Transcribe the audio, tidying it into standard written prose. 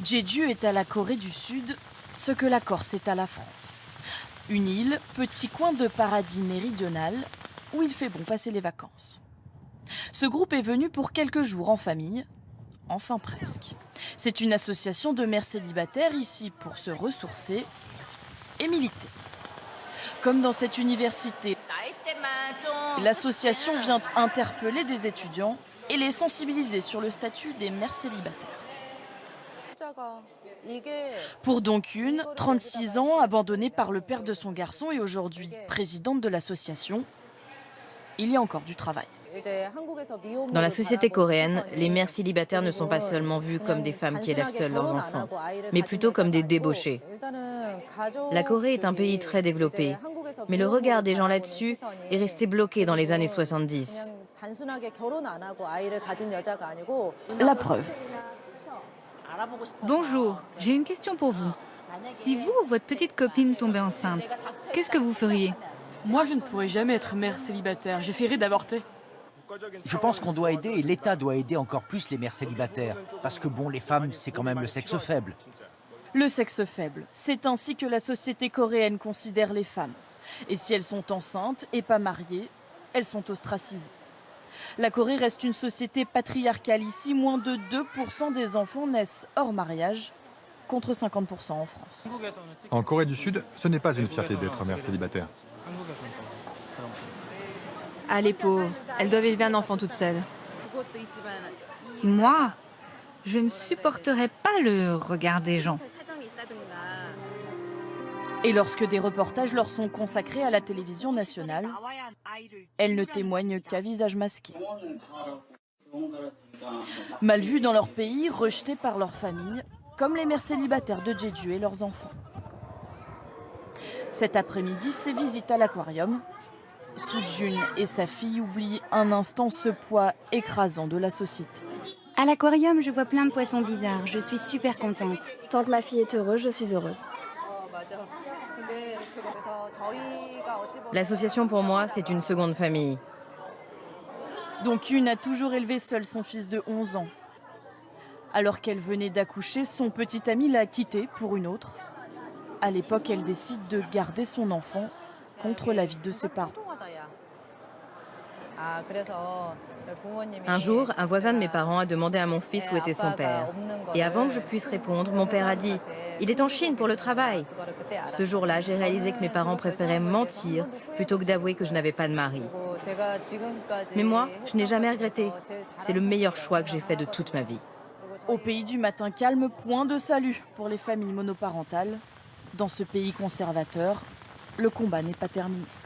Jeju est à la Corée du Sud ce que la Corse est à la France. Une île, petit coin de paradis méridional où il fait bon passer les vacances. Ce groupe est venu pour quelques jours en famille, enfin presque. C'est une association de mères célibataires ici pour se ressourcer et militer. Comme dans cette université, l'association vient interpeller des étudiants et les sensibiliser sur le statut des mères célibataires. Pour Dong-Kyun, 36 ans, abandonnée par le père de son garçon et aujourd'hui présidente de l'association, il y a encore du travail. Dans la société coréenne, les mères célibataires ne sont pas seulement vues comme des femmes qui élèvent seules leurs enfants, mais plutôt comme des débauchées. La Corée est un pays très développé, mais le regard des gens là-dessus est resté bloqué dans les années 70. La preuve. Bonjour, j'ai une question pour vous. Si vous ou votre petite copine tombait enceinte, qu'est-ce que vous feriez? Moi, je ne pourrais jamais être mère célibataire. J'essaierai d'avorter. Je pense qu'on doit aider et l'État doit aider encore plus les mères célibataires. Parce que bon, les femmes, c'est quand même le sexe faible. Le sexe faible, c'est ainsi que la société coréenne considère les femmes. Et si elles sont enceintes et pas mariées, elles sont ostracisées. La Corée reste une société patriarcale. Ici, moins de 2% des enfants naissent hors mariage, contre 50% en France. En Corée du Sud, ce n'est pas une fierté d'être mère célibataire. Ah, les pauvres, elles doivent élever un enfant toutes seules. Moi, je ne supporterais pas le regard des gens. Et lorsque des reportages leur sont consacrés à la télévision nationale, elles ne témoignent qu'à visage masqué. Mal vues dans leur pays, rejetées par leur famille, comme les mères célibataires de Jeju et leurs enfants. Cet après-midi, c'est visite à l'aquarium. Soo-jun et sa fille oublient un instant ce poids écrasant de la société. À l'aquarium, je vois plein de poissons bizarres. Je suis super contente. Tant que ma fille est heureuse, je suis heureuse. L'association pour moi, c'est une seconde famille. Dong-Kyun a toujours élevé seul son fils de 11 ans. Alors qu'elle venait d'accoucher, son petit ami l'a quittée pour une autre. À l'époque, elle décide de garder son enfant contre l'avis de ses parents. Un jour, un voisin de mes parents a demandé à mon fils où était son père. Et avant que je puisse répondre, mon père a dit « Il est en Chine pour le travail ». Ce jour-là, j'ai réalisé que mes parents préféraient mentir plutôt que d'avouer que je n'avais pas de mari. Mais moi, je n'ai jamais regretté. C'est le meilleur choix que j'ai fait de toute ma vie. Au pays du matin calme, point de salut pour les familles monoparentales. Dans ce pays conservateur, le combat n'est pas terminé.